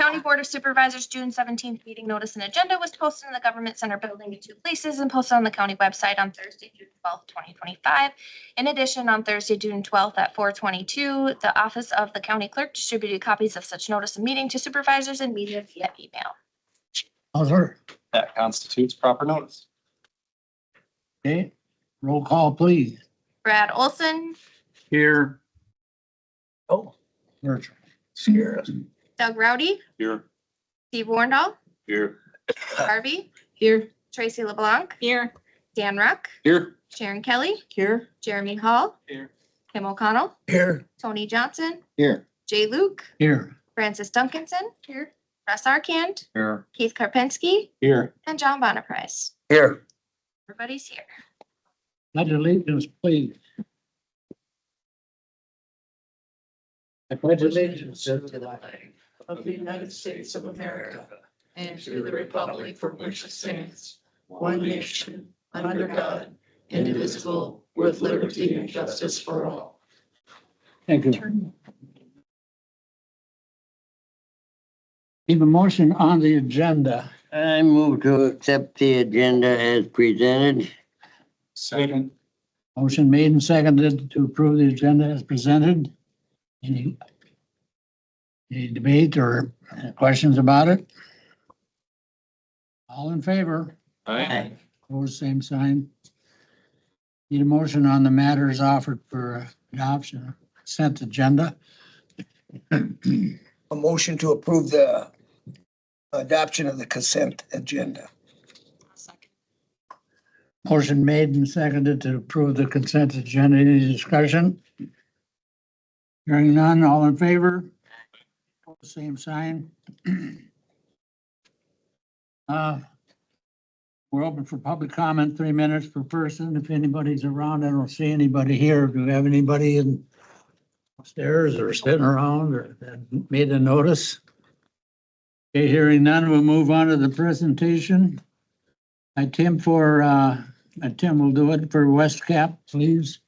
County Board of Supervisors June 17th meeting notice and agenda was posted in the Government Center building in 2 places and posted on the county website on Thursday, June 12th, 2025. In addition, on Thursday, June 12th at 4:22, the Office of the County Clerk distributed copies of such notice of meeting to supervisors and media via email. That constitutes proper notice. Okay, roll call, please. Brad Olson, Here. Oh, virtual. Scare us. Doug Rowdy, Here. Steve Warndall, Here. Harvey. Here. Tracy LeBlanc. Here. Dan Ruck, Here. Sharon Kelly, Here. Jeremy Hall, Here. Kim O'Connell, Here. Tony Johnson, Here. Jay Luke, Here. Francis Duncanson, here. Russ Arkand, Here. Keith Karpinski, Here. and John Bonaprise. Here. Everybody's here. Pledge allegiance, please. I pledge allegiance to the flag of the United States of America and to the republic for which it stands, one nation, under God, indivisible, with liberty and justice for all. Thank you. Need a motion on the agenda. I move to accept the agenda as presented. Second. Motion made and seconded to approve the agenda as presented. Any debate or questions about it? All in favor? Aye. Opposed, same sign. Need a motion on the matters offered for adoption, consent agenda. A motion to approve the adoption of the consent agenda. Motion made and seconded to approve the consent agenda. Any discussion? Hearing none, all in favor? Same sign. We're open for public comment, 3 minutes per person. If anybody's around, I don't see anybody here. Do we have anybody in upstairs or sitting around or that made a notice? Okay, hearing none, we'll move on to the presentation. Tim will do it for West Cap, please.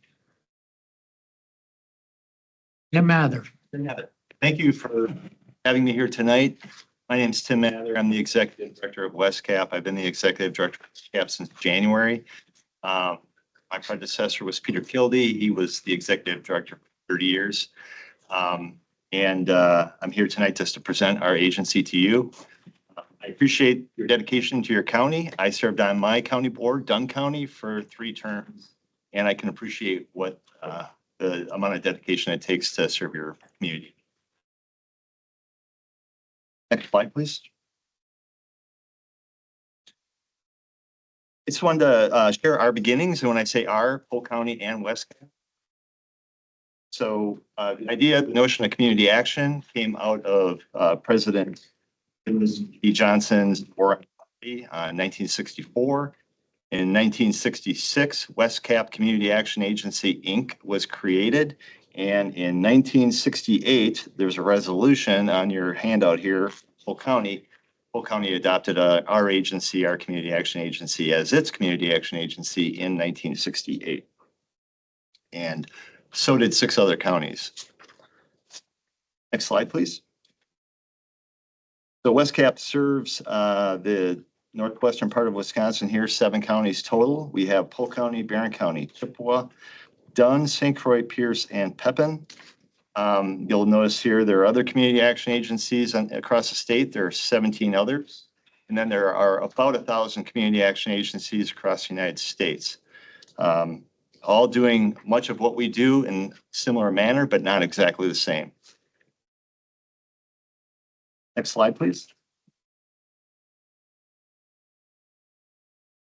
Tim Mather. Thank you for having me here tonight. My name is Tim Mather. I'm the Executive Director of West Cap. I've been the Executive Director of West Cap since January. My predecessor was Peter Kildee. He was the Executive Director for 30 years. I'm here tonight just to present our agency to you. I appreciate your dedication to your county. I served on my county board, Dunn County, for 3 terms, and I can appreciate what the amount of dedication it takes to serve your community. Next slide, please. I just wanted to share our beginnings, and when I say our, Polk County and West Cap. So the idea, the notion of community action came out of President E. Johnson's war in 1964. In 1966, West Cap Community Action Agency, Inc. was created. And in 1968, there's a resolution on your handout here, Polk County. Polk County adopted our agency, our Community Action Agency, as its Community Action Agency in 1968. And so did 6 other counties. Next slide, please. So West Cap serves the northwestern part of Wisconsin here, 7 counties total. We have Polk County, Barron County, Chippewa, Dunn, St. Croix, Pierce, and Pepin. You'll notice here there are other community action agencies across the state. There are 17 others. And then there are about 1,000 community action agencies across the United States. All doing much of what we do in similar manner, but not exactly the same. Next slide, please.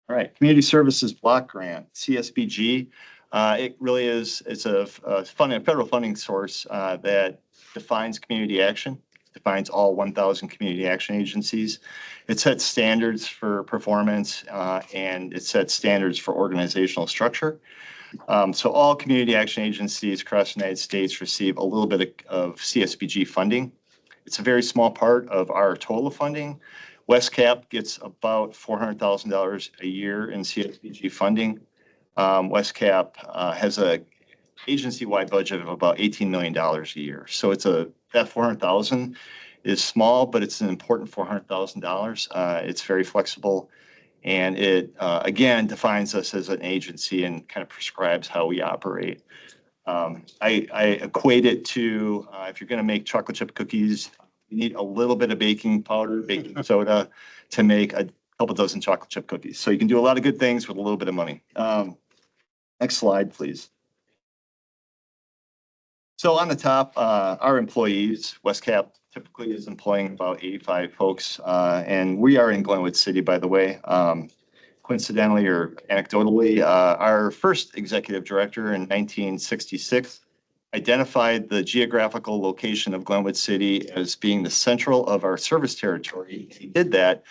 All right, Community Services Block Grant, CSBG. It really is, it's a federal funding source that defines community action, defines all 1,000 community action agencies. It sets standards for performance and it sets standards for organizational structure. So all community action agencies across the United States receive a little bit of CSBG funding. It's a very small part of our total funding. West Cap gets about $400,000 a year in CSBG funding. West Cap has a agency-wide budget of about $18 million a year. So it's that $400,000 is small, but it's an important $400,000. It's very flexible. And it, again, defines us as an agency and kind of prescribes how we operate. I equate it to, if you're going to make chocolate chip cookies, you need a little bit of baking powder, baking soda to make a couple dozen chocolate chip cookies. So you can do a lot of good things with a little bit of money. Next slide, please. So on the top, our employees, Westcap typically is employing about 85 folks, and we are in Glenwood City, by the way. Coincidentally or anecdotally, our first executive director in 1966 identified the geographical location of Glenwood City as being the central of our service territory. He did that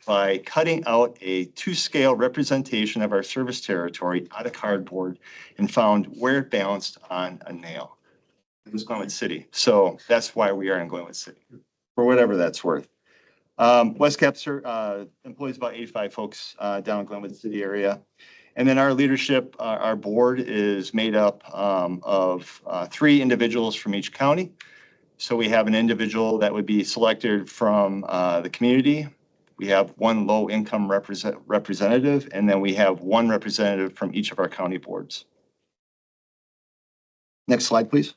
by cutting out a 2-scale representation of our service territory out of cardboard and found where it balanced on a nail. It was Glenwood City. So that's why we are in Glenwood City, for whatever that's worth. Westcap employs about 85 folks down in Glenwood City area. And then our leadership, our board is made up of 3 individuals from each county. So we have an individual that would be selected from the community. We have 1 low-income representative, and then we have 1 representative from each of our county boards. Next slide, please.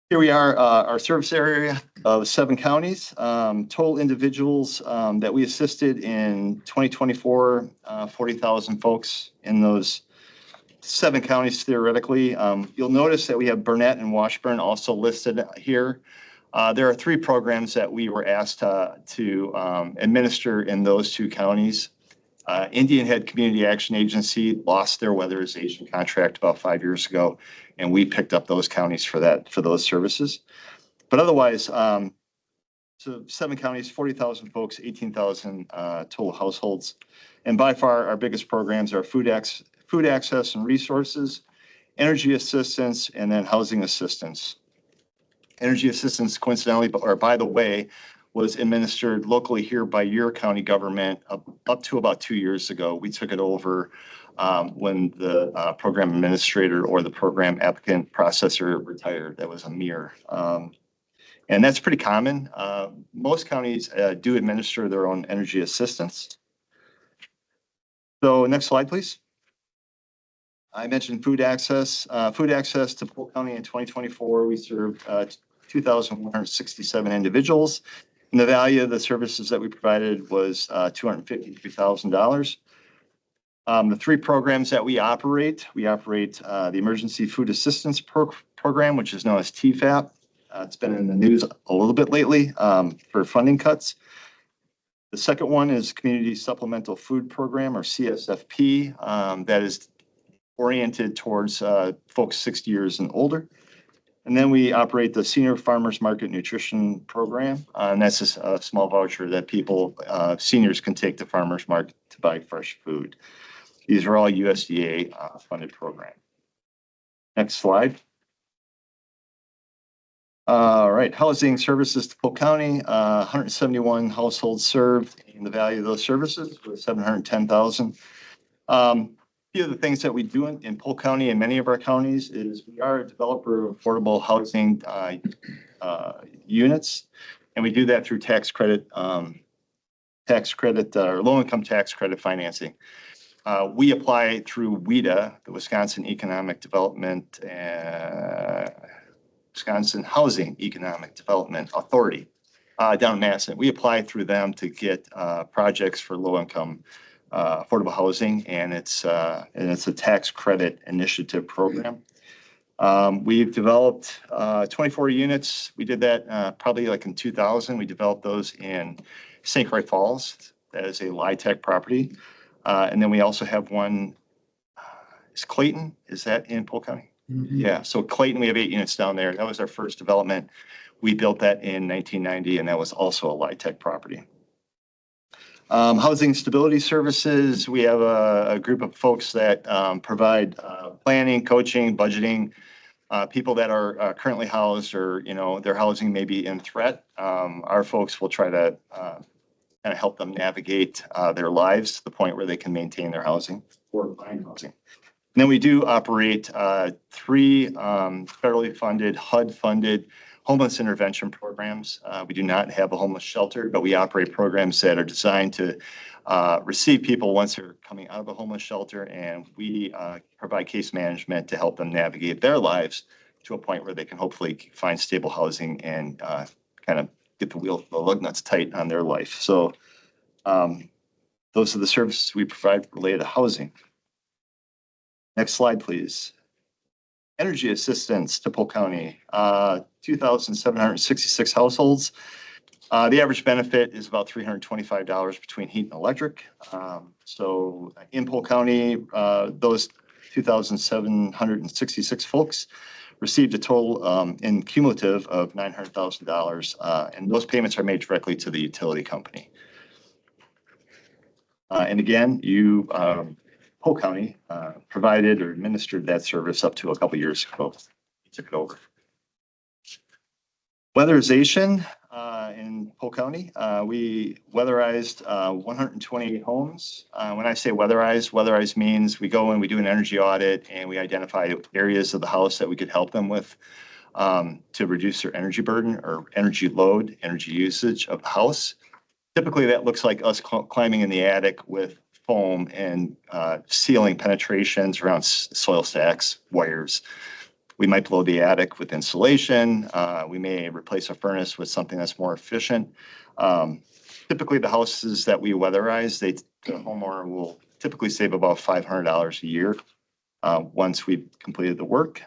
Here we are, our service area of 7 counties. Total individuals that we assisted in 2024, 40,000 folks in those 7 counties theoretically. You'll notice that we have Burnett and Washburn also listed here. There are 3 programs that we were asked to administer in those 2 counties. Indian Head Community Action Agency lost their weatherization contract about 5 years ago, and we picked up those counties for those services. But otherwise, so 7 counties, 40,000 folks, 18,000 total households. And by far, our biggest programs are food access and resources, energy assistance, and then housing assistance. Energy assistance, coincidentally, or by the way, was administered locally here by your county government up to about 2 years ago. We took it over when the program administrator or the program applicant processor retired. That was a mirror. And that's pretty common. Most counties do administer their own energy assistance. So next slide, please. I mentioned food access. Food access to Polk County in 2024, we served 2,167 individuals. And the value of the services that we provided was $253,000. The 3 programs that we operate the Emergency Food Assistance Program, which is known as TFAP. It's been in the news a little bit lately for funding cuts. The second one is Community Supplemental Food Program, or CSFP, that is oriented towards folks 60 years and older. And then we operate the Senior Farmers Market Nutrition Program, and that's a small voucher that seniors can take to farmers market to buy fresh food. These are all USDA funded programs. Next slide. All right, housing services to Polk County, 171 households served, and the value of those services was $710,000. Few of the things that we do in Polk County and many of our counties is we are a developer of affordable housing units, and we do that through tax credit or low-income tax credit financing. We apply through WEDA, the Wisconsin Wisconsin Housing Economic Development Authority down in Madison. We apply through them to get projects for low-income affordable housing, and it's a tax credit initiative program. We've developed 24 units. We did that probably like in 2000. We developed those in St. Croix Falls. That is a LIHTC property. And then we also have one, is Clayton, is that in Polk County? Mhm. Yeah, so Clayton, we have 8 units down there. That was our first development. We built that in 1990, and that was also a LIHTC property. Housing stability services, we have a group of folks that provide planning, coaching, budgeting, people that are currently housed or, their housing may be in threat. Our folks will try to kind of help them navigate their lives to the point where they can maintain their housing or find housing. And then we do operate 3 federally funded, HUD-funded homeless intervention programs. We do not have a homeless shelter, but we operate programs that are designed to receive people once they're coming out of a homeless shelter, and we provide case management to help them navigate their lives to a point where they can hopefully find stable housing and kind of get the lug nuts tight on their life. So those are the services we provide related to housing. Next slide, please. Energy assistance to Polk County, 2,766 households. The average benefit is about $325 between heat and electric. So in Polk County, those 2,766 folks received a total in cumulative of $900,000, and those payments are made directly to the utility company. And again, Polk County provided or administered that service up to a couple years ago. We took it over. Weatherization in Polk County, we weatherized 128 homes. When I say weatherized means we go and we do an energy audit and we identify areas of the house that we could help them with to reduce their energy burden or energy load, energy usage of the house. Typically, that looks like us climbing in the attic with foam and sealing penetrations around soil stacks, wires. We might blow the attic with insulation. We may replace a furnace with something that's more efficient. Typically, the houses that we weatherize, the homeowner will typically save about $500 a year once we've completed the work.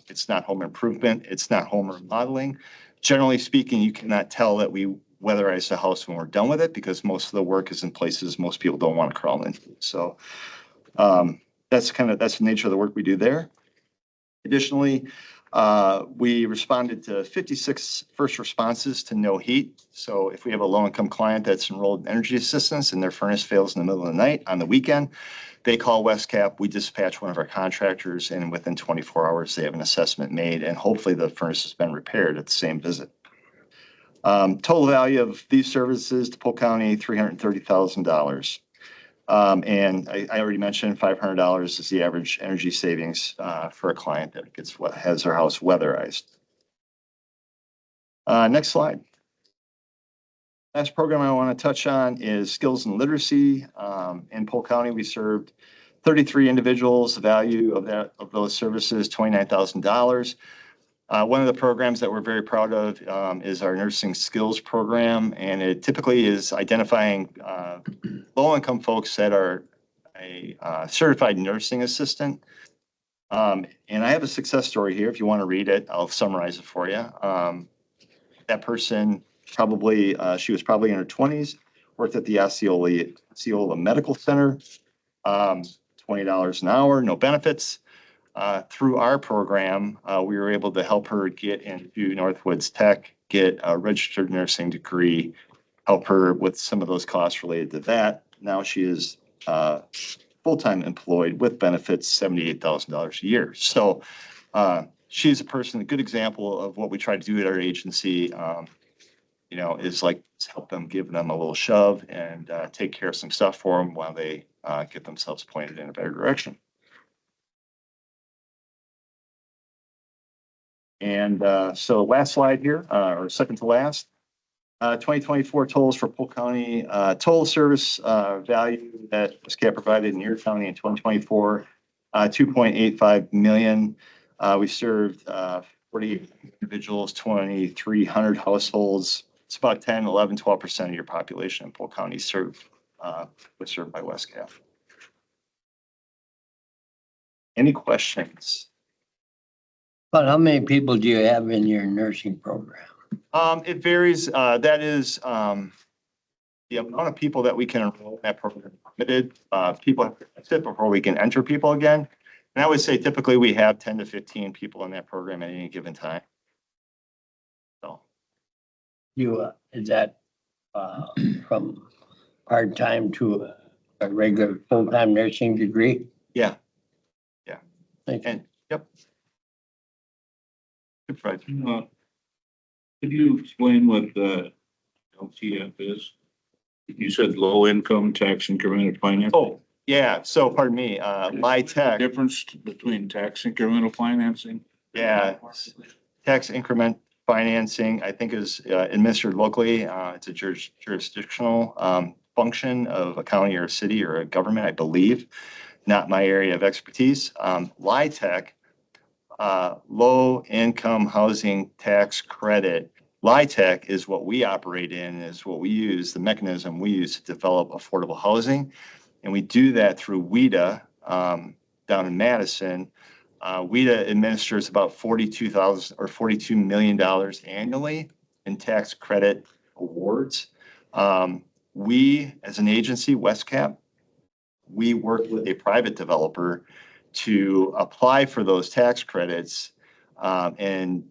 It's not home improvement. It's not home remodeling. Generally speaking, you cannot tell that we weatherize the house when we're done with it because most of the work is in places most people don't want to crawl into. So that's the nature of the work we do there. Additionally, we responded to 56 first responses to no heat. So if we have a low-income client that's enrolled in energy assistance and their furnace fails in the middle of the night on the weekend, they call WestCap, we dispatch one of our contractors, and within 24 hours, they have an assessment made, and hopefully the furnace has been repaired at the same visit. Total value of these services to Polk County, $330,000. And I already mentioned $500 is the average energy savings for a client that has their house weatherized. Next slide. Last program I want to touch on is skills and literacy. In Polk County, we served 33 individuals. The value of those services, $29,000. One of the programs that we're very proud of is our nursing skills program, and it typically is identifying low-income folks that are a certified nursing assistant. And I have a success story here. If you want to read it, I'll summarize it for you. That person she was probably in her 20s, worked at the Osceola Medical Center, $20 an hour, no benefits. Through our program, we were able to help her get into Northwoods Tech, get a registered nursing degree, help her with some of those costs related to that. Now she is full-time employed with benefits, $78,000 a year. So she's a good example of what we try to do at our agency, is like help them, give them a little shove and take care of some stuff for them while they get themselves pointed in a better direction. And so last slide here, or second to last, 2024 totals for Polk County, total service value that WestCap provided in Erie County in 2024, $2.85 million. We served 48 individuals, 2,300 households. It's about 10, 11, 12% of your population in Polk County was served by WestCap. Any questions? But how many people do you have in your nursing program? It varies. That is the amount of people that we can enroll in that program. Limited. People have to sit before we can enter people again. And I would say typically we have 10 to 15 people in that program at any given time. So Is that from part-time to a regular full-time nursing degree? yeah. Thank you. And yep. Supervisor. Could you explain what the LTF is? You said low income tax incremental finance. Oh, Yeah, so pardon me, LIHTC, Difference between tax incremental financing? yeah, tax increment financing, I think is administered locally. It's a jurisdictional function of a county or a city or a government, I believe, not my area of expertise. LIHTC, low income housing tax credit. LIHTC is what we operate in, is what we use, the mechanism we use to develop affordable housing. And we do that through WIDA down in Madison. WIDA administers about $42 million annually in tax credit awards. We, as an agency, WestCap, we work with a private developer to apply for those tax credits. And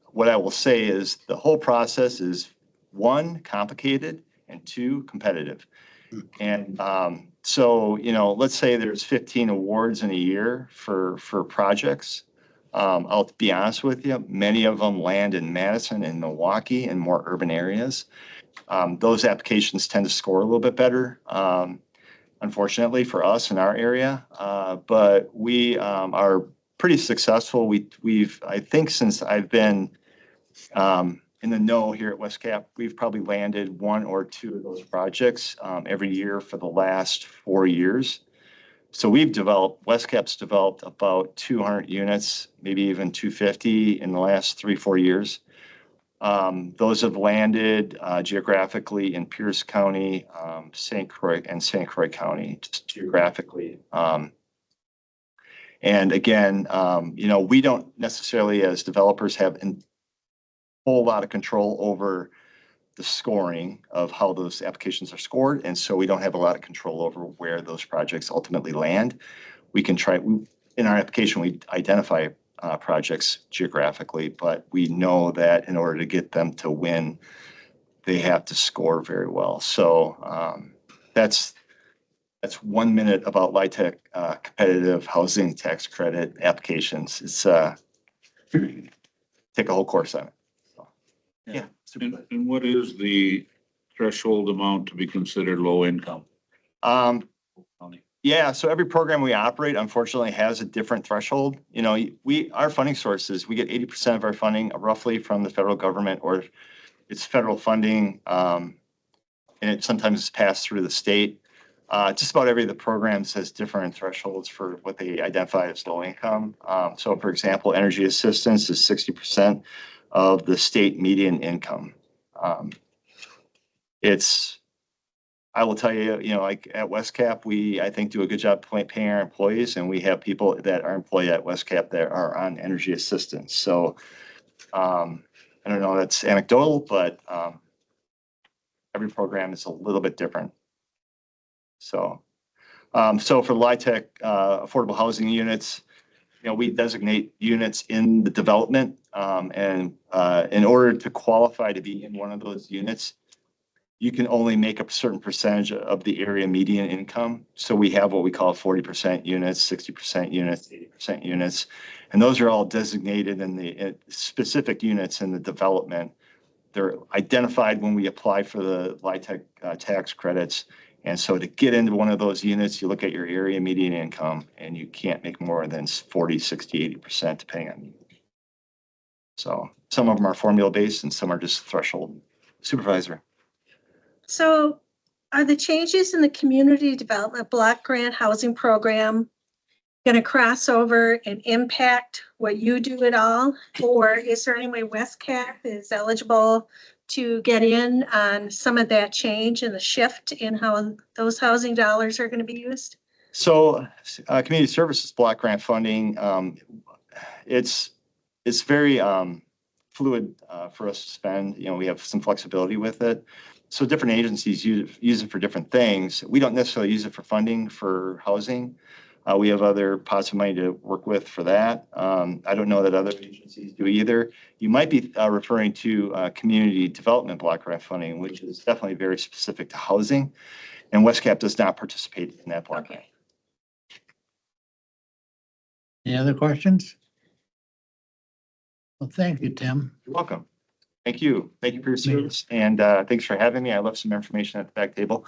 what I will say is the whole process is, one, complicated, and two, competitive. And so, let's say there's 15 awards in a year for projects. I'll be honest with you, many of them land in Madison and Milwaukee and more urban areas. Those applications tend to score a little bit better, unfortunately for us in our area. But we are pretty successful. I think since I've been in the know here at WestCap, we've probably landed one or two of those projects every year for the last 4 years. So WestCap's developed about 200 units, maybe even 250 in the last 3-4 years. Those have landed geographically in Pierce County, St. Croix County, just geographically. And again, we don't necessarily as developers have a whole lot of control over the scoring of how those applications are scored. And so we don't have a lot of control over where those projects ultimately land. In our application, we identify projects geographically, but we know that in order to get them to win, they have to score very well. So that's 1 minute about LIHTC competitive housing tax credit applications. It's take a whole course on it. So, yeah. And what is the threshold amount to be considered low income? Yeah, so every program we operate, unfortunately, has a different threshold. Our funding sources, we get 80% of our funding roughly from the federal government, or it's federal funding, and it sometimes is passed through the state. Just about every of the programs has different thresholds for what they identify as low income. So for example, energy assistance is 60% of the state median income. I will tell you, like at WestCap, we, I think, do a good job paying our employees, and we have people that are employed at WestCap that are on energy assistance. So I don't know, that's anecdotal, but every program is a little bit different. So, so for LIHTC affordable housing units, we designate units in the development, and in order to qualify to be in one of those units, you can only make a certain percentage of the area median income. So we have what we call 40% units, 60% units, 80% units, and those are all designated in the specific units in the development. They're identified when we apply for the LIHTC tax credits. And so to get into one of those units, you look at your area median income, and you can't make more than 40, 60, 80% depending on. So some of them are formula based and some are just threshold. Supervisor. So are the changes in the community development block grant housing program going to cross over and impact what you do at all? Or is there any way WestCap is eligible to get in on some of that change and the shift in how those housing dollars are going to be used? So community services block grant funding, it's very fluid for us to spend. We have some flexibility with it. So different agencies use it for different things. We don't necessarily use it for funding for housing. We have other pots of money to work with for that. I don't know that other agencies do either. You might be referring to community development block grant funding, which is definitely very specific to housing. And WestCap does not participate in that block grant. Any other questions? Well, thank you, Tim. You're welcome. Thank you. Thank you for your service. And thanks for having me. I left some information at the back table.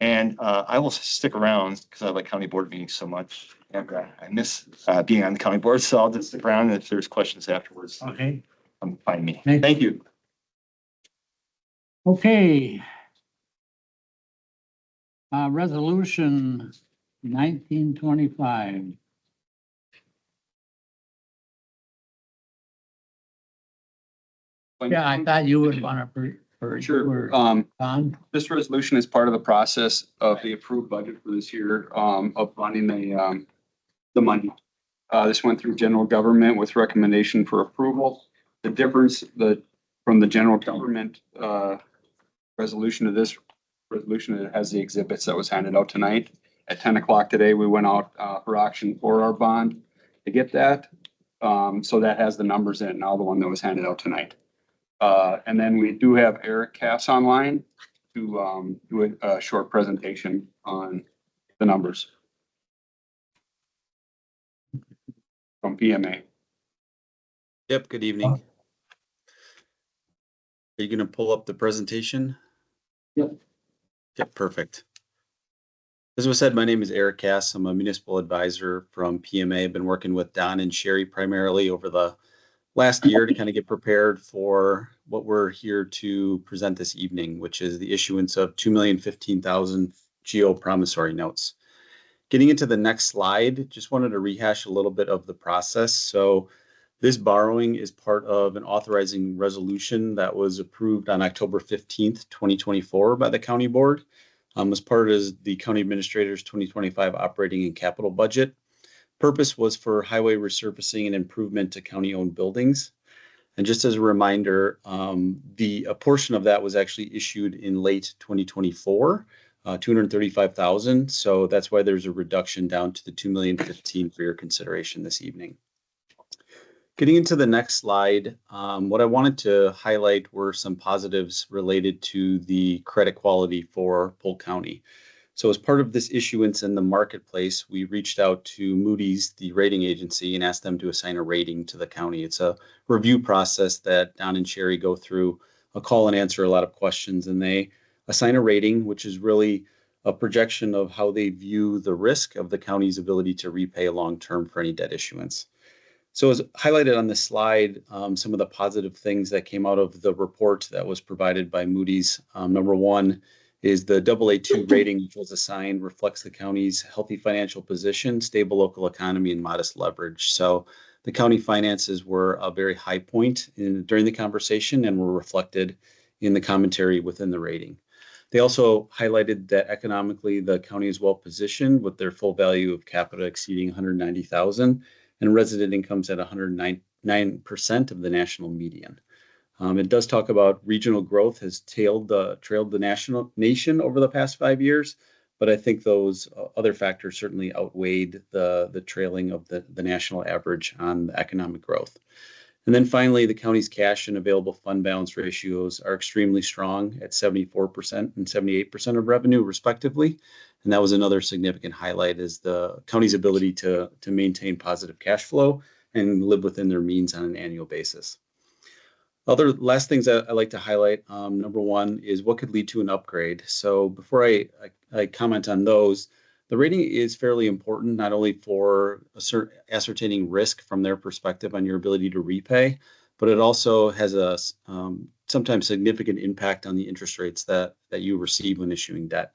And I will stick around because I like county board meetings so much. And I miss being on the county board, so I'll just stick around. And if there's questions afterwards, Okay, find me. Thank- Thank you. okay. Resolution 1925. Yeah, I thought you would want to. Sure. On. This resolution is part of the process of the approved budget for this year, of funding the money. This went through general government with recommendation for approval. The difference from the general government, resolution to this resolution, it has the exhibits that was handed out tonight. At 10 o'clock today, we went out, for auction for our bond to get that. So that has the numbers in it now, the one that was handed out tonight. And then we do have Eric Cass online to do a short presentation on the numbers from PMA. Yep, good evening. Are you gonna pull up the presentation? Yep. Yep, perfect. As was said, my name is Eric Cass. I'm a municipal advisor from PMA. I've been working with Don and Sherry primarily over the last year to kind of get prepared for what we're here to present this evening, which is the issuance of 2,015,000 GO promissory notes. Getting into the next slide, just wanted to rehash a little bit of the process. So this borrowing is part of an authorizing resolution that was approved on October 15th, 2024 by the county board. As part of the county administrator's 2025 operating and capital budget. Purpose was for highway resurfacing and improvement to county-owned buildings. And just as a reminder, a portion of that was actually issued in late 2024, 235,000. So that's why there's a reduction down to the 2,015,000 for your consideration this evening. Getting into the next slide, what I wanted to highlight were some positives related to the credit quality for Polk County. So as part of this issuance in the marketplace, we reached out to Moody's, the rating agency, and asked them to assign a rating to the county. It's a review process that Don and Sherry go through, a call and answer a lot of questions, and they assign a rating, which is really a projection of how they view the risk of the county's ability to repay long-term for any debt issuance. So as highlighted on this slide, some of the positive things that came out of the report that was provided by Moody's. Number one is the AA2 rating, which was assigned, reflects the county's healthy financial position, stable local economy, and modest leverage. So the county finances were a very high point during the conversation and were reflected in the commentary within the rating. They also highlighted that economically, the county is well positioned with their full value of capita exceeding 190,000 and resident incomes at 109% of the national median. It does talk about regional growth has trailed the nation over the past 5 years, but I think those other factors certainly outweighed the trailing of the national average on the economic growth. And then finally, the county's cash and available fund balance ratios are extremely strong at 74% and 78% of revenue, respectively. And that was another significant highlight, is the county's ability to maintain positive cash flow and live within their means on an annual basis. Other last things that I like to highlight, number one is what could lead to an upgrade. So before I comment on those, the rating is fairly important, not only for ascertaining risk from their perspective on your ability to repay, but it also has a sometimes significant impact on the interest rates that you receive when issuing debt.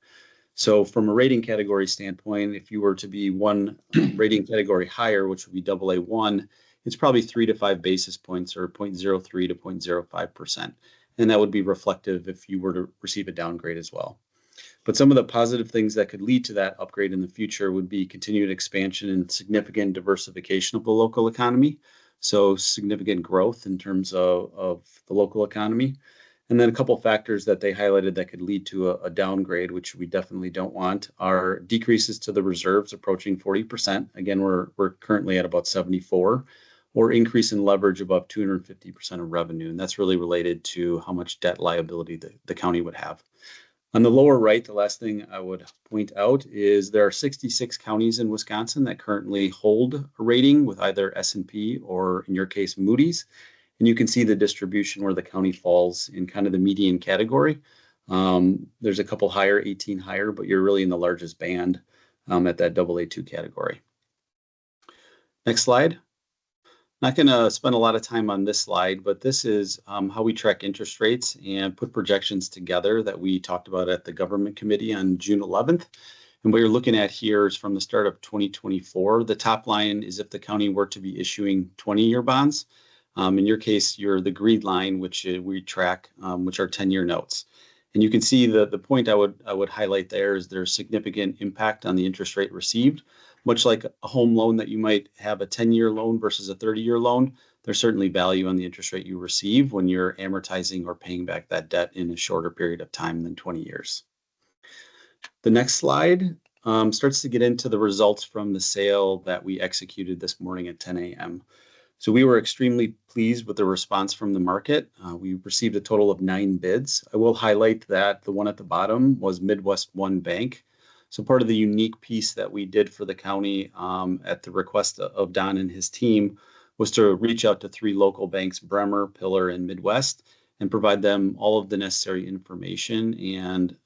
So from a rating category standpoint, if you were to be one rating category higher, which would be AA1, it's probably 3 to 5 basis points, or 0.03 to 0.05%. And that would be reflective if you were to receive a downgrade as well. But some of the positive things that could lead to that upgrade in the future would be continued expansion and significant diversification of the local economy. So significant growth in terms of the local economy. And then a couple factors that they highlighted that could lead to a downgrade, which we definitely don't want, are decreases to the reserves approaching 40%. Again, we're currently at about 74, or increase in leverage above 250% of revenue. And that's really related to how much debt liability the county would have. On the lower right, the last thing I would point out is there are 66 counties in Wisconsin that currently hold a rating with either S&P or, in your case, Moody's. And you can see the distribution where the county falls in kind of the median category. There's a couple higher, 18 higher, but you're really in the largest band at that AA2 category. Next slide. Not going to spend a lot of time on this slide, but this is how we track interest rates and put projections together that we talked about at the government committee on June 11th. And what you're looking at here is from the start of 2024. The top line is if the county were to be issuing 20-year bonds. In your case, you're the green line, which we track, which are 10-year notes. And you can see the point I would highlight there is there's significant impact on the interest rate received. Much like a home loan that you might have a 10-year loan versus a 30-year loan, there's certainly value on the interest rate you receive when you're amortizing or paying back that debt in a shorter period of time than 20 years. The next slide starts to get into the results from the sale that we executed this morning at 10 a.m. So we were extremely pleased with the response from the market. We received a total of 9 bids. I will highlight that the one at the bottom was Midwest One Bank. So part of the unique piece that we did for the county at the request of Don and his team was to reach out to 3 local banks, Bremer, Pillar, and Midwest, and provide them all of the necessary information and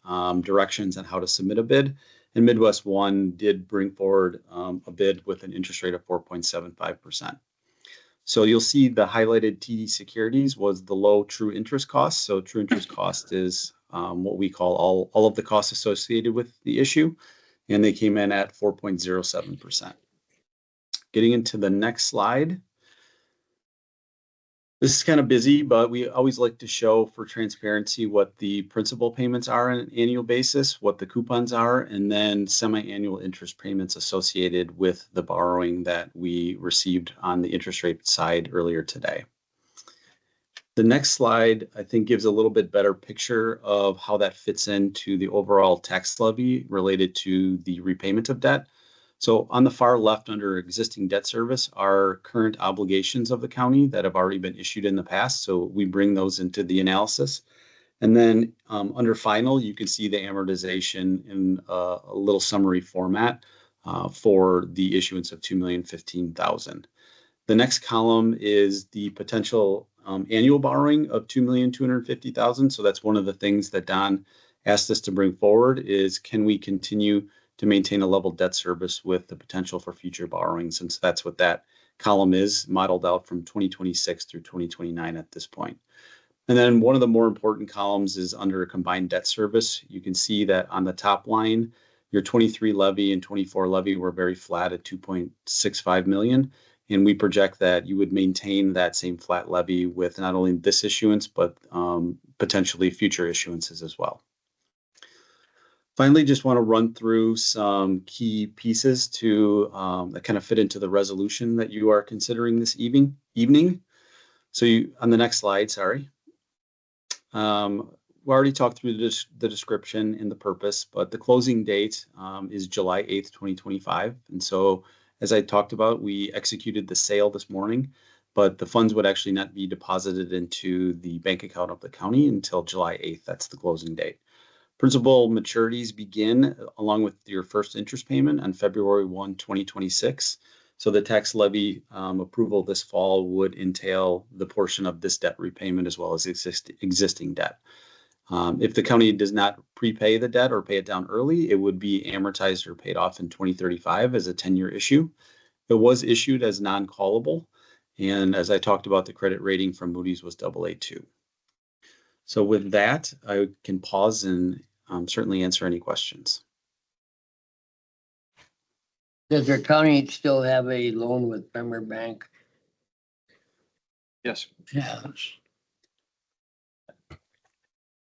directions on how to submit a bid. And Midwest One did bring forward a bid with an interest rate of 4.75%. So you'll see the highlighted TD Securities was the low true interest cost. So true interest cost is what we call all of the costs associated with the issue, and they came in at 4.07%. Getting into the next slide. This is kind of busy, but we always like to show for transparency what the principal payments are on an annual basis, what the coupons are, and then semi-annual interest payments associated with the borrowing that we received on the interest rate side earlier today. The next slide, I think, gives a little bit better picture of how that fits into the overall tax levy related to the repayment of debt. So on the far left under existing debt service are current obligations of the county that have already been issued in the past. So we bring those into the analysis. And then under final, you can see the amortization in a little summary format for the issuance of $2,015,000. The next column is the potential annual borrowing of $2,250,000. So that's one of the things that Don asked us to bring forward is, can we continue to maintain a level debt service with the potential for future borrowing, since that's what that column is modeled out from 2026 through 2029 at this point. And then one of the more important columns is under combined debt service. You can see that on the top line, your 23 levy and 24 levy were very flat at 2.65 million. And we project that you would maintain that same flat levy with not only this issuance, but potentially future issuances as well. Finally, just want to run through some key pieces to that kind of fit into the resolution that you are considering this evening. So on the next slide, sorry. We already talked through the description and the purpose, but the closing date is July 8th, 2025. And so as I talked about, we executed the sale this morning, but the funds would actually not be deposited into the bank account of the county until July 8th. That's the closing date. Principal maturities begin along with your first interest payment on February 1, 2026. So the tax levy approval this fall would entail the portion of this debt repayment as well as existing debt. If the county does not prepay the debt or pay it down early, it would be amortized or paid off in 2035 as a 10-year issue. It was issued as non-callable. And as I talked about, the credit rating from Moody's was AA2. So with that, I can pause and certainly answer any questions. Does your county still have a loan with Bremer Bank? Yes. Yes.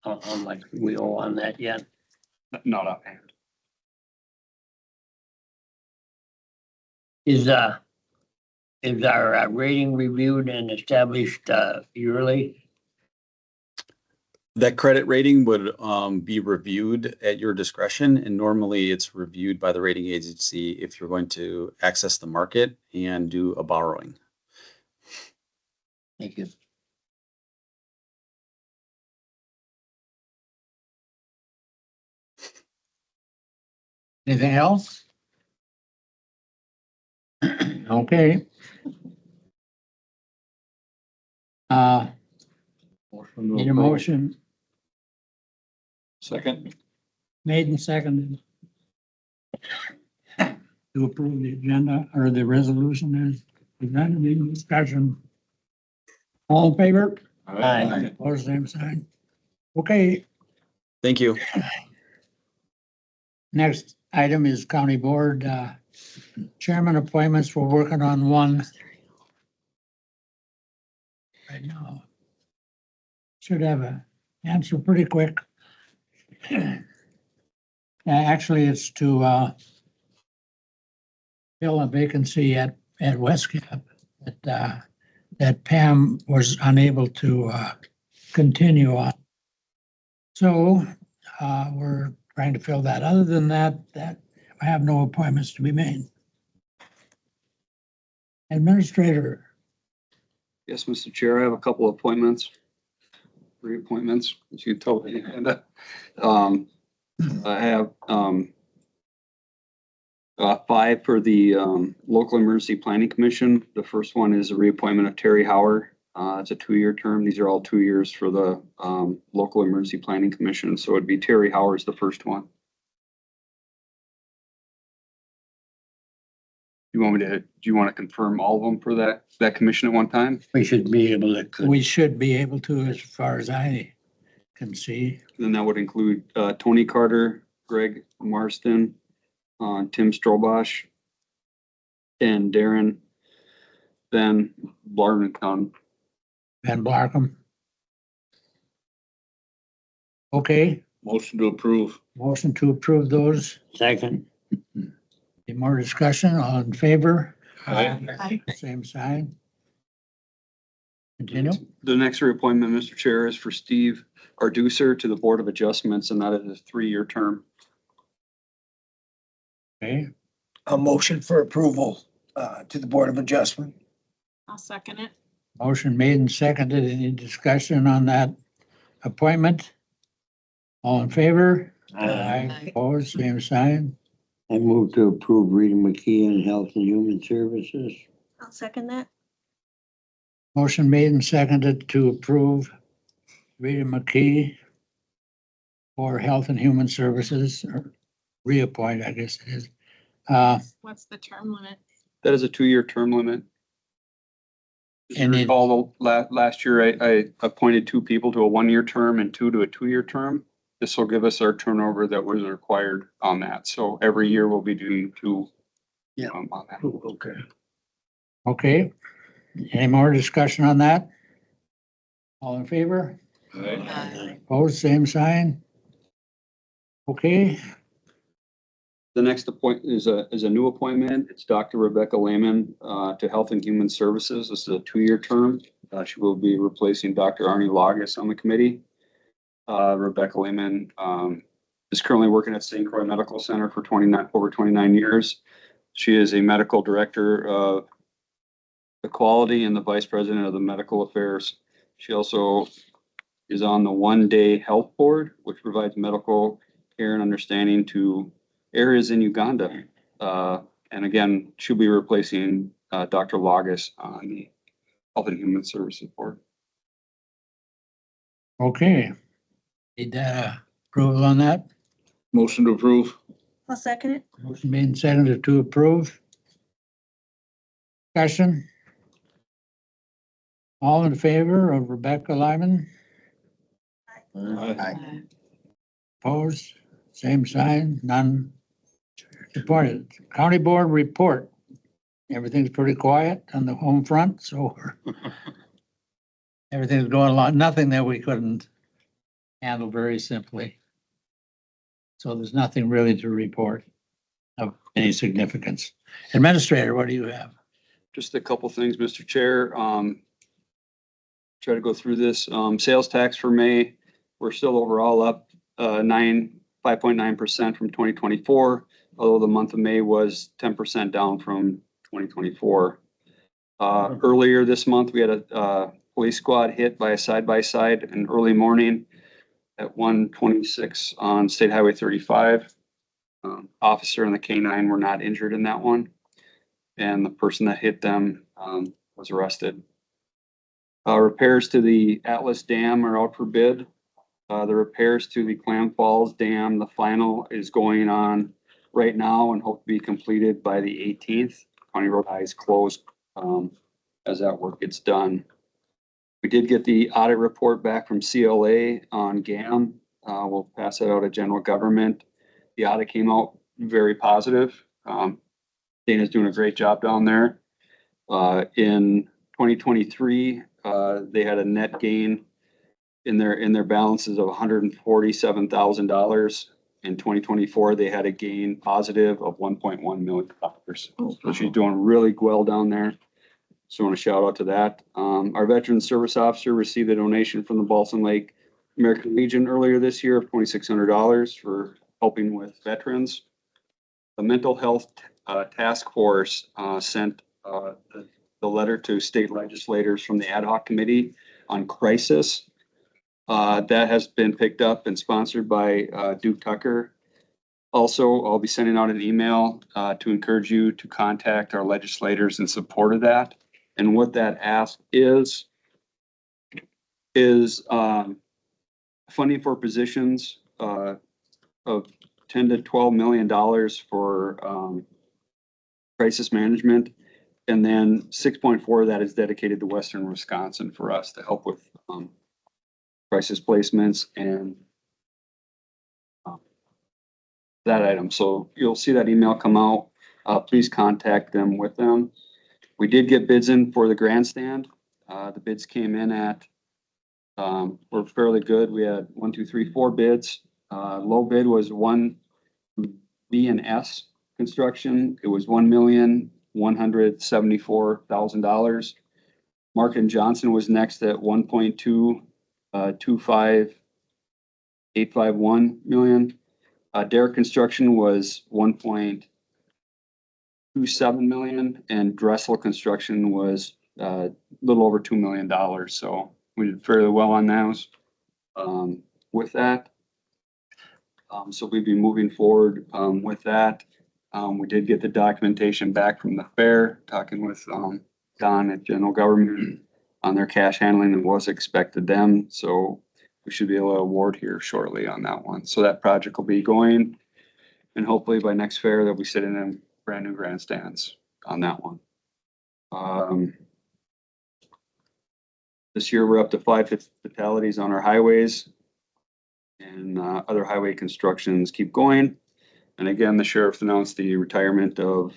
How much we owe on that yet? Not offhand. Is our rating reviewed and established yearly? That credit rating would be reviewed at your discretion, and normally it's reviewed by the rating agency if you're going to access the market and do a borrowing. Thank you. Anything else? Okay. Need a motion Second. Made and seconded. To approve the agenda or the resolution is presented in discussion. All in favor? Aye. Opposed, same sign. Okay, Thank you. next item is county board, chairman appointments. We're working on one right now. Should have an answer pretty quick. Actually, it's to, fill a vacancy at West Cap that Pam was unable to continue on. So we're trying to fill that. Other than that, I have no appointments to be made. Administrator, Yes, Mr. Chair, I have a couple of appointments, reappointments, as you told me. And I have 5 for the Local Emergency Planning Commission. The first one is a reappointment of Terry Howard. It's a 2-year term. These are all 2 years for the Local Emergency Planning Commission. So it'd be Terry Howard's the first one. Do you want to confirm all of them for that commission at one time? We should be able to. we should be able to, as far as I can see. Then that would include Tony Carter, Greg Marston, Tim Strobosh, and Darren Van Blarnetown. Van Blarkum. Okay, Motion to approve. motion to approve those. Second. Any more discussion? All in favor? Aye. Same sign. Continue. The next reappointment, Mr. Chair, is for Steve Arducer to the Board of Adjustments, and that is a 3-year term. Okay, A motion for approval to the Board of Adjustment. I'll second it. motion made and seconded. Any discussion on that appointment? All in favor? Aye. Opposed, same sign. I move to approve Rita McKee in Health and Human Services. I'll second that. Motion made and seconded to approve Rita McKee for Health and Human Services, or reappoint, I guess it is. What's the term limit? That is a 2-year term limit. If you And it- recall, last year I appointed 2 people to a 1-year term and 2 to a 2-year term. This will give us our turnover that was required on that. So every year we'll be doing 2 Yeah. on that. Okay. Okay, any more discussion on that? All in favor? Aye. Opposed, same sign. Okay, The next appointment is a new appointment. It's Dr. Rebecca Lehman to Health and Human Services. This is a 2-year term. She will be replacing Dr. Arnie Lagus on the committee. Rebecca Lehman is currently working at St. Croix Medical Center for over 29 years. She is a medical director of the quality and the vice president of the medical affairs. She also is on the One Day Health Board, which provides medical care and understanding to areas in Uganda. And again, she'll be replacing Dr. Lagus on the Health and Human Services Board. okay. Need approval on that? Motion to approve. I'll second it. Motion made and seconded to approve. Discussion? All in favor of Rebecca Lyman? Aye. Opposed? Same sign, none. Supported. County Board report. Everything's pretty quiet on the home front, so everything's going along, nothing that we couldn't handle very simply. So there's nothing really to report of any significance. Administrator, what do you have? Just a couple things, Mr. Chair. Try to go through this. Sales tax for May, we're still overall up 5.9% from 2024, although the month of May was 10% down from 2024. Earlier this month, we had a police squad hit by a side-by-side in early morning at 126 on State Highway 35. Officer and the K9 were not injured in that one, and the person that hit them was arrested. Repairs to the Atlas Dam are out for bid. The repairs to the Clam Falls Dam, the final is going on right now and hope to be completed by the 18th. County Road I is closed as that work gets done. We did get the audit report back from CLA on GAM. We'll pass that out to general government. The audit came out very positive. Dana's doing a great job down there. In 2023, they had a net gain in their balances of $147,000. In 2024, they had a gain positive of $1.1 million. So she's doing really well down there. So I want to shout out to that. Our veteran service officer received a donation from the Balsam Lake American Legion earlier this year of $2,600 for helping with veterans. The mental health task force sent the letter to state legislators from the ad hoc committee on crisis. That has been picked up and sponsored by Duke Tucker. Also, I'll be sending out an email to encourage you to contact our legislators in support of that. And what that ask is funding for positions of $10 to $12 million for crisis management. And then 6.4 of that is dedicated to Western Wisconsin for us to help with crisis placements and that item. So you'll see that email come out. Please contact them with them. We did get bids in for the grandstand. The bids came in at, were fairly good. We had 1, 2, 3, 4 bids. Low bid was one B and S construction. It was $1,174,000. Mark and Johnson was next at 1.225,851 million. Derrick Construction was 1.27 million, and Dressel Construction was a little over $2 million. So we did fairly well on those with that. So we'd be moving forward with that. We did get the documentation back from the fair, talking with Don at General Government on their cash handling and was expected them. So we should be able to award here shortly on that one. So that project will be going, and hopefully by next fair they'll be sitting in brand new grandstands on that one. This year we're up to 5 fatalities on our highways, and other highway constructions keep going. And again, the sheriff announced the retirement of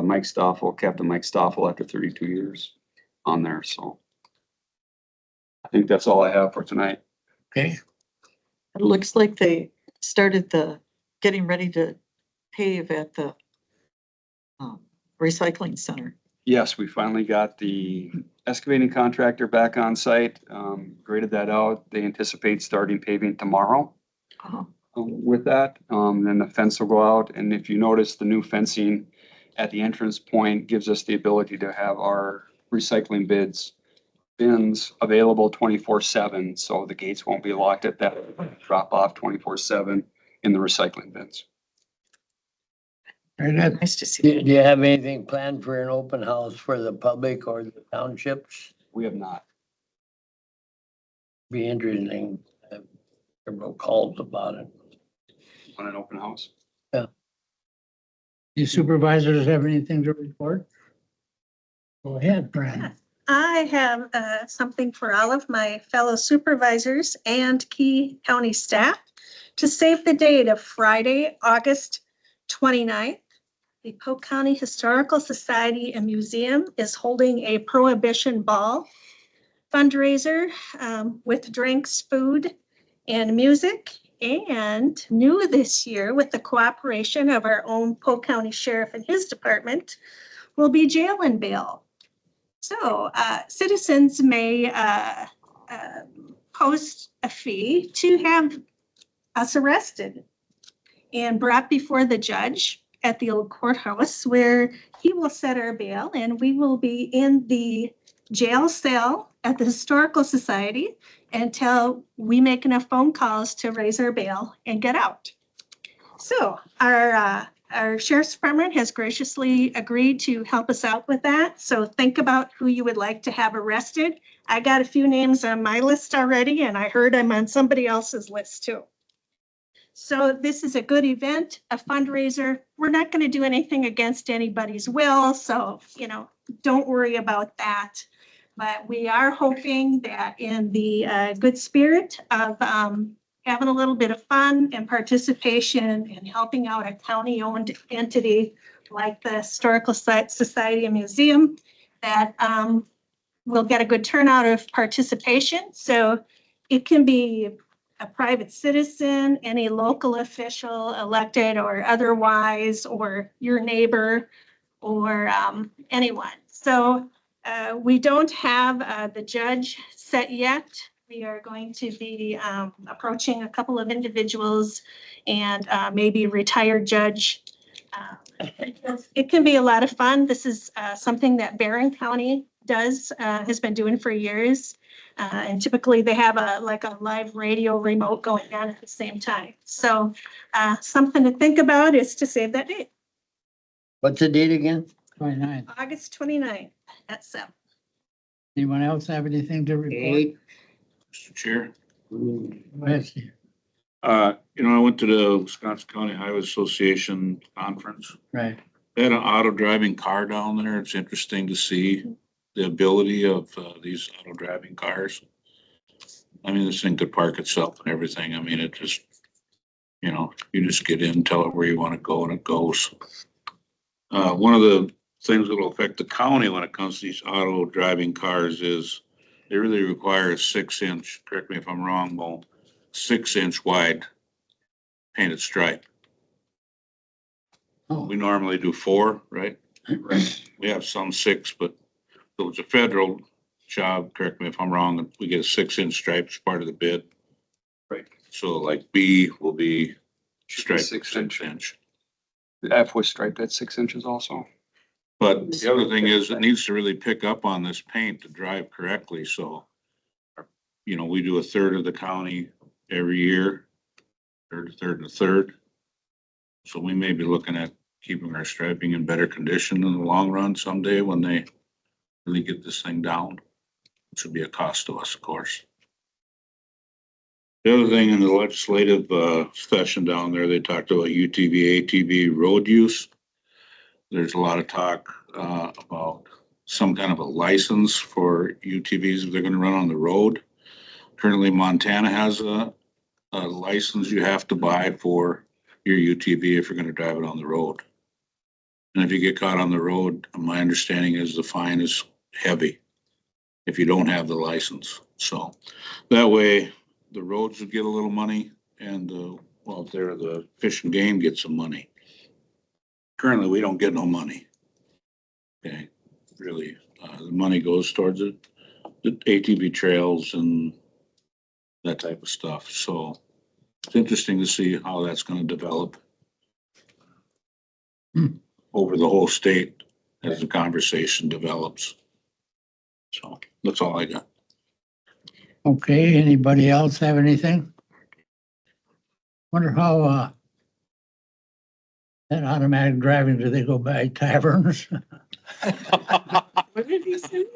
Mike Stoffel, Captain Mike Stoffel, after 32 years on there. So I think that's all I have for tonight. Okay, It looks like they started getting ready to pave at the recycling center. Yes, we finally got the excavating contractor back on site, graded that out. They anticipate starting paving tomorrow. With that, then the fence will go out. And if you notice, the new fencing at the entrance point gives us the ability to have our recycling bins available 24/7. So the gates won't be locked at that, drop off 24/7 in the recycling bins. very good. Nice to see. Do you have anything planned for an open house for the public or the townships? We have not. Be interesting. Several calls about it. On an open house. You supervisors have anything to report? Go ahead, Fran. I have something for all of my fellow supervisors and key county staff to save the date of Friday, August 29th. The Polk County Historical Society and Museum is holding a Prohibition Ball fundraiser with drinks, food, and music. And new this year, with the cooperation of our own Polk County Sheriff and his department, will be jail and bail. So citizens may post a fee to have us arrested and brought before the judge at the old courthouse, where he will set our bail, and we will be in the jail cell at the Historical Society until we make enough phone calls to raise our bail and get out. So our our sheriff's department has graciously agreed to help us out with that. So think about who you would like to have arrested. I got a few names on my list already, and I heard I'm on somebody else's list too. So this is a good event, a fundraiser. We're not going to do anything against anybody's will, so, don't worry about that. But we are hoping that in the good spirit of having a little bit of fun and participation and helping out a county-owned entity like the Historical Society and Museum, that we'll get a good turnout of participation. So it can be a private citizen, any local official, elected or otherwise, or your neighbor, or anyone. So we don't have the judge set yet. We are going to be approaching a couple of individuals and maybe a retired judge. It can be a lot of fun. This is something that Barron County has been doing for years. And typically they have a live radio remote going on at the same time. So something to think about is to save that date, What's the date again? 29th. August 29th at 7. Anyone else have anything to report? Mr. Chair. Yes. I went to the Wisconsin County Highway Association conference. Right. They had an auto driving car down there. It's interesting to see the ability of these auto driving cars. I mean, this thing could park itself and everything. I mean, it just, you just get in, tell it where you want to go, and it goes. One of the things that will affect the county when it comes to these auto driving cars is they really require a 6-inch, correct me if I'm wrong, Mo, 6-inch wide painted stripe. Oh. We normally do 4, right? We have some 6, but if it was a federal job, correct me if I'm wrong, we get a 6-inch stripe as part of the bid. Right. So like B will be striped 6 6 inch. The F was striped at 6 inches also. But the other thing is it needs to really pick up on this paint to drive correctly. So, we do a third of the county every year, third and a third. So we may be looking at keeping our striping in better condition in the long run someday when they really get this thing down, which would be a cost to us, of course. The other thing in the legislative session down there, they talked about UTV, ATV road use. There's a lot of talk about some kind of a license for UTVs if they're going to run on the road. Currently, Montana has a license you have to buy for your UTV if you're going to drive it on the road. And if you get caught on the road, my understanding is the fine is heavy if you don't have the license. So that way the roads would get a little money and the fish and game gets some money. Currently, we don't get no money. Okay, really, the money goes towards the ATV trails and that type of stuff. So it's interesting to see how that's going to develop over the whole state as the conversation develops. So that's all I got. Okay, anybody else have anything? Wonder how, that automatic driving, do they go by taverns? What did he say?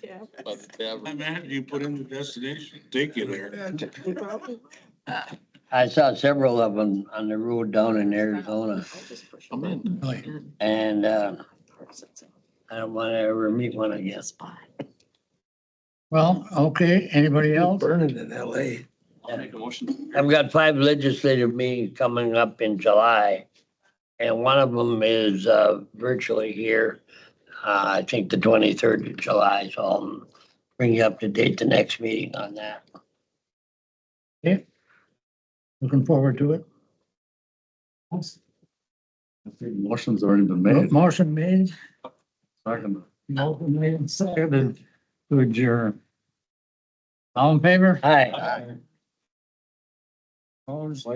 Yeah. Imagine you put in the destination, take you there. I saw several of them on the road down in Arizona, I'm in. and I don't want to ever meet one again. Well, okay, anybody else? Burning in LA. Make a motion. I've got 5 legislative meetings coming up in July, and one of them is virtually here. I think the 23rd of July, so I'll bring you up to date the next meeting on that. Okay. Looking forward to it. Motion's already been made. Motion made. Second. Motion made and seconded to adjourn. All in favor? Hi. Opposed?